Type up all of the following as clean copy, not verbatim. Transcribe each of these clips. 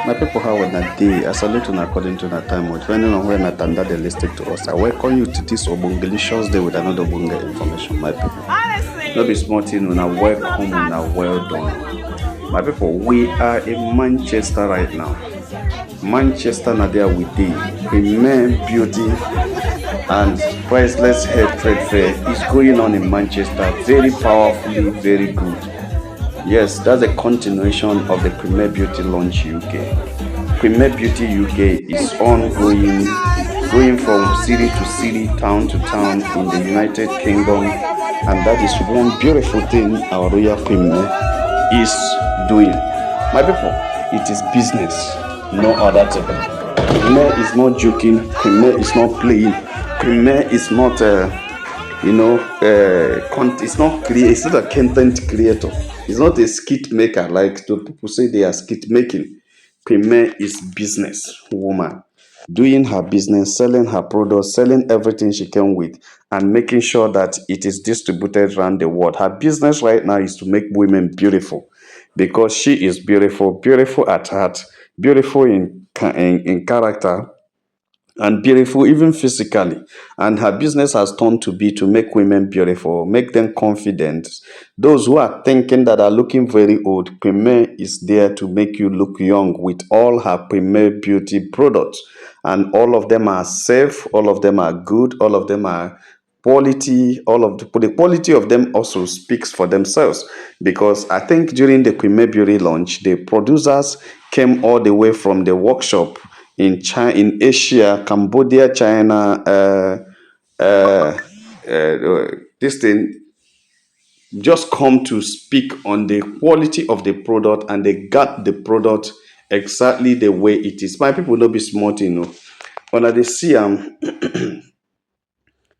My people, how on a day? I salute you according to that time. Depending on when I turn that they listed to us, I welcome you to this Obungelicious day with another Obunge information, my people. No be small thing, una welcome, una well done. My people, we are in Manchester right now. Manchester, na there we dey. Premier Beauty and Priceless Hair Trade Fair is going on in Manchester. Very powerfully, very good. Yes, that's a continuation of the Premier Beauty Launch UK. Premier Beauty UK is ongoing, going from city to city, town to town in the United Kingdom, and that is one beautiful thing our Royal Premier is doing. My people, it is business, no other thing. Premier is not joking, Premier is not playing, Premier is not, it's not a content creator. It's not a skit maker like the people say they are skit making. Premier is business woman, doing her business, selling her products, selling everything she can with, and making sure that it is distributed around the world. Her business right now is to make women beautiful, because she is beautiful, beautiful at heart, beautiful in character, and beautiful even physically. And her business has turned to be to make women beautiful, make them confident. Those who are thinking that are looking very old, Premier is there to make you look young with all her Premier Beauty products. And all of them are safe, all of them are good, all of them are quality. All of the quality of them also speaks for themselves, because I think during the Premier Beauty launch, the producers came all the way from the workshop in China, in Asia, Cambodia, China, this thing just come to speak on the quality of the product, and they got the product exactly the way it is. My people don't be smart, When they see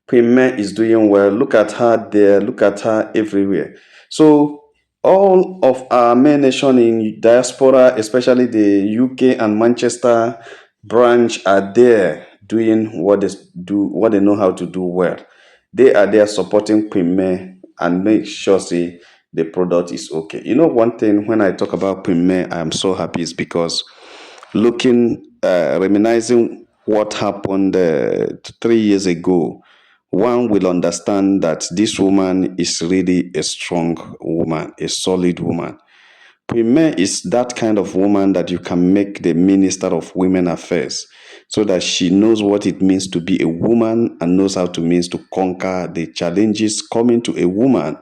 Premier is doing well. Look at her there. Look at her everywhere. So all of our main nation in diaspora, especially the UK and Manchester branch, are there doing what they know how to do well. They are there supporting Premier and make sure say the product is okay. One thing when I talk about Premier, I am so happy is because reminiscing what happened 3 years ago, one will understand that this woman is really a strong woman, a solid woman. Premier is that kind of woman that you can make the Minister of Women Affairs, so that she knows what it means to be a woman and knows how to means to conquer the challenges coming to a woman.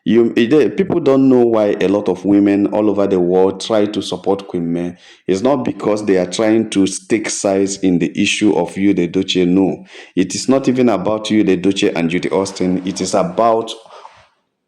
People don't know why a lot of women all over the world try to support Queen May. It's not because they are trying to take sides in the issue of Yude Doche. No, it is not even about Yude Doche and Judy Austin. It is about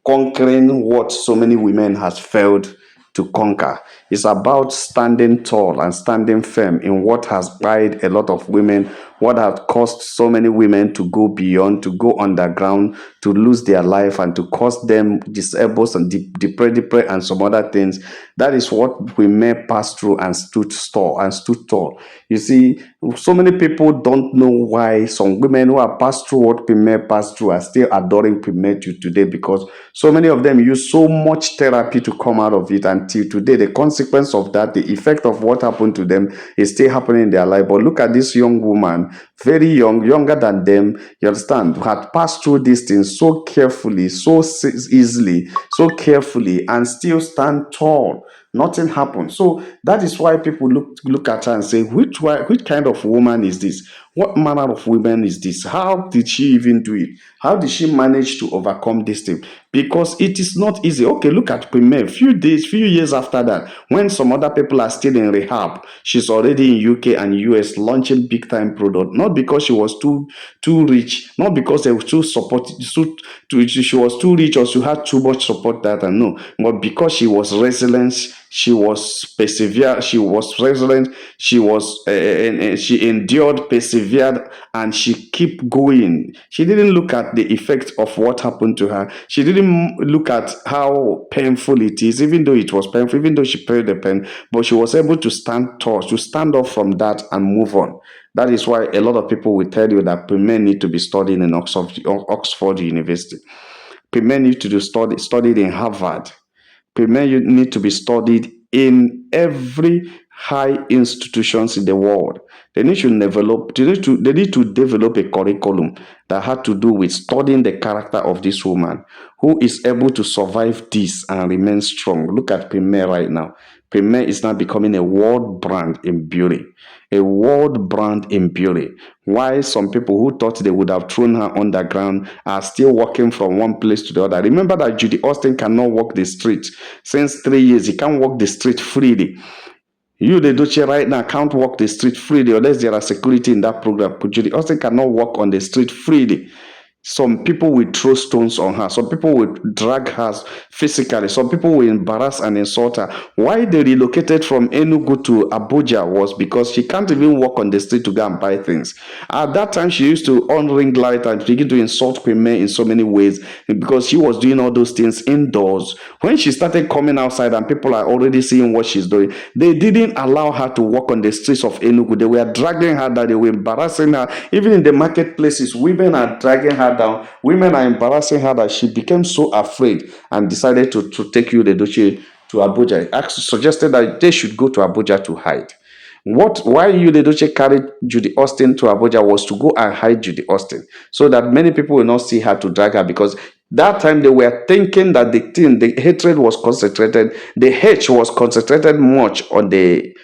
conquering what so many women has failed to conquer. It's about standing tall and standing firm in what has tried a lot of women, what has caused so many women to go beyond, to go underground, to lose their life, and to cause them disabled and depressed and some other things. That is what women passed through and stood tall. You see, so many people don't know why some women who have passed through what Premier passed through are still adoring Premier to today, because so many of them use so much therapy to come out of it. Until today, the consequence of that, the effect of what happened to them is still happening in their life. But look at this young woman, very young, younger than them, you understand, who had passed through these things so carefully, so easily, so carefully, and still stand tall. Nothing happened. So that is why people look at her and say, which kind of woman is this? What manner of woman is this? How did she even do it? How did she manage to overcome this thing? Because it is not easy. Okay, look at Premier. Few years after that, when some other people are still in rehab, she's already in UK and US launching big time product. Not because she was too rich, not because they were too supportive, she was too rich or she had too much support that and no, but because she was resilient, she was persevered, she was resilient, she was she endured, persevered, and she kept going. She didn't look at the effect of what happened to her. She didn't look at how painful it is, even though it was painful, even though she paid the pain, but she was able to stand tall, to stand up from that and move on. That is why a lot of people will tell you that women need to be studying in Oxford University. Women need to studied in Harvard. Women need to be studied in every high institutions in the world. They need to develop a curriculum that had to do with studying the character of this woman who is able to survive this and remain strong. Look at Premier right now. Premier is now becoming a world brand in beauty. A world brand in beauty. Why some people who thought they would have thrown her underground are still walking from one place to the other. Remember that Judy Austin cannot walk the street. Since 3 years, he can't walk the street freely. You, the Duce, right now can't walk the street freely unless there are security in that program. But Judy Austin cannot walk on the street freely. Some people will throw stones on her. Some people will drag her physically. Some people will embarrass and insult her. Why they relocated from Enugu to Abuja was because she can't even walk on the street to go and buy things. At that time, she used to on ring light and begin to insult Queen May in so many ways because she was doing all those things indoors. When she started coming outside and people are already seeing what she's doing, they didn't allow her to walk on the streets of Enugu. They were dragging her down. They were embarrassing her. Even in the marketplaces, women are dragging her down. Women are embarrassing her that she became so afraid and decided to take you, the Duce, to Abuja. Suggested that they should go to Abuja to hide. Why you the Duce carried Judy Austin to Abuja was to go and hide Judy Austin so that many people will not see her to drag her, because that time they were thinking that the hatred was concentrated, the hate was concentrated much on the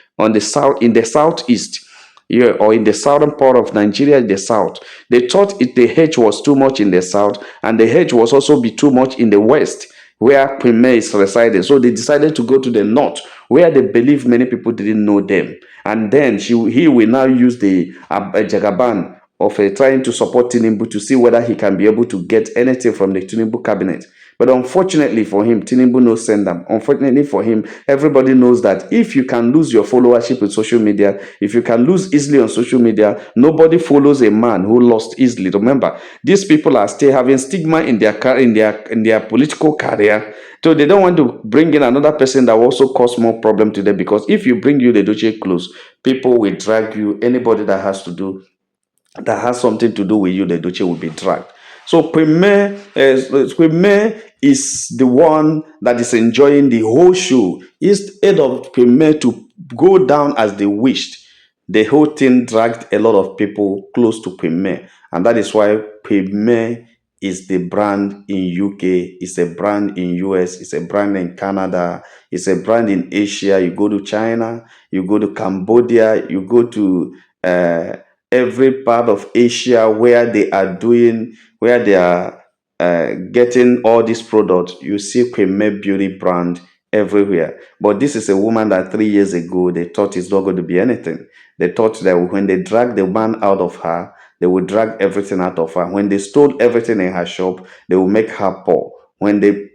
south, in the southeast, yeah, or in the southern part of Nigeria, in the south. They thought the hate was too much in the south, and the hate was also be too much in the west, where Queen May is residing. So they decided to go to the north, where they believe many people didn't know them. And then he will now use the Jagaban of trying to support Tinubu to see whether he can be able to get anything from the Tinubu cabinet. But unfortunately for him, Tinubu no send them. Unfortunately for him, everybody knows that if you can lose your followership with social media, if you can lose easily on social media, nobody follows a man who lost easily. Remember, these people are still having stigma in their political career. So they don't want to bring in another person that will also cause more problem to them, because if you bring you the Duce close, people will drag you. Anybody that has something to do with you, the Duce will be dragged. So Premier is the one that is enjoying the whole show. Instead of Premier to go down as they wished, the whole thing dragged a lot of people close to Premier. And that is why Premier is the brand in UK, it's a brand in US, it's a brand in Canada, it's a brand in Asia. You go to China, you go to Cambodia, you go to every part of Asia where they are getting all these products. You see Premier Beauty brand everywhere. But this is a woman that 3 years ago they thought is not going to be anything. They thought that when they drag the man out of her, they will drag everything out of her. When they stole everything in her shop, they will make her poor. When they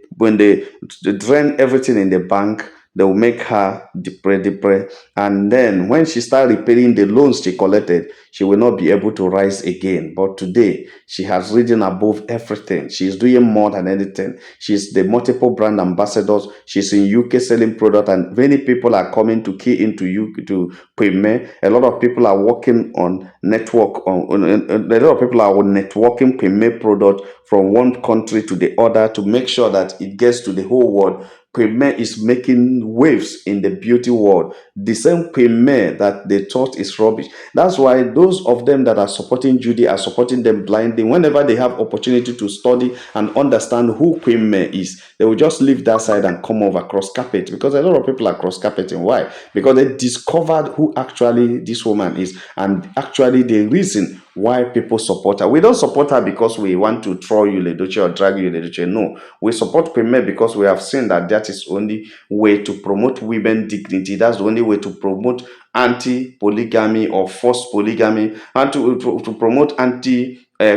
drain everything in the bank, they will make her depressed. And then when she starts repaying the loans she collected, she will not be able to rise again. But today, she has risen above everything. She is doing more than anything. She's the multiple brand ambassadors. She's in UK selling product, and many people are coming to key into UK to Premier. A lot of people are working on network. A lot of people are on networking Premier product from one country to the other to make sure that it gets to the whole world. Premier is making waves in the beauty world. The same Premier that they thought is rubbish. That's why those of them that are supporting Judy are supporting them blindly. Whenever they have opportunity to study and understand who Premier is, they will just leave that side and come over cross carpet, because a lot of people are cross carpeting. Why? Because they discovered who actually this woman is, and actually the reason why people support her. We don't support her because we want to throw you Leduce or drag you Leduce. No, we support Premier because we have seen that that is the only way to promote women dignity. That's the only way to promote anti-polygamy or forced polygamy, and to promote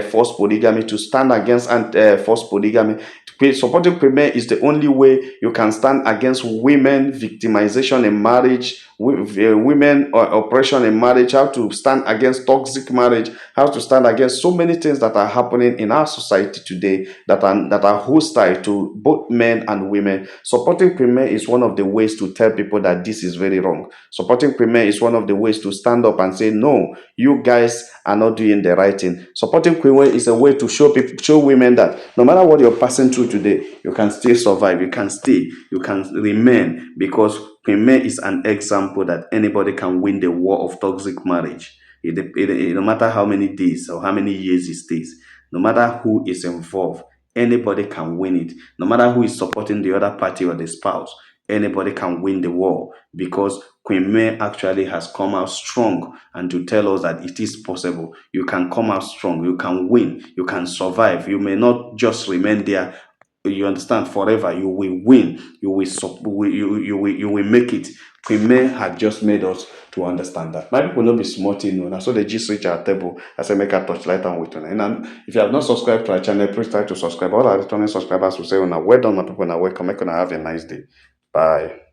forced polygamy, to stand against forced polygamy. Supporting Premier is the only way you can stand against women victimization in marriage, women oppression in marriage, how to stand against toxic marriage, how to stand against so many things that are happening in our society today that are hostile to both men and women. Supporting Premier is one of the ways to tell people that this is very wrong. Supporting Premier is one of the ways to stand up and say, no, you guys are not doing the right thing. Supporting Premier is a way to show women that no matter what you're passing through today, you can still survive, you can stay, you can remain, because Queen May is an example that anybody can win the war of toxic marriage. No matter how many days or how many years it stays, no matter who is involved, anybody can win it. No matter who is supporting the other party or the spouse, anybody can win the war because Queen May actually has come out strong and to tell us that it is possible. You can come out strong, you can win, you can survive. You may not just remain there, you understand, forever. You will win, you will make it. Queen May had just made us to understand that. My people not be smart, you know. Now, so they just reach our table. I say make a touchlight and with on. And if you have not subscribed to our channel, please try to subscribe. All our returning subscribers will say, "Oh, now well done, my people. Now welcome. Make have a nice day. Bye."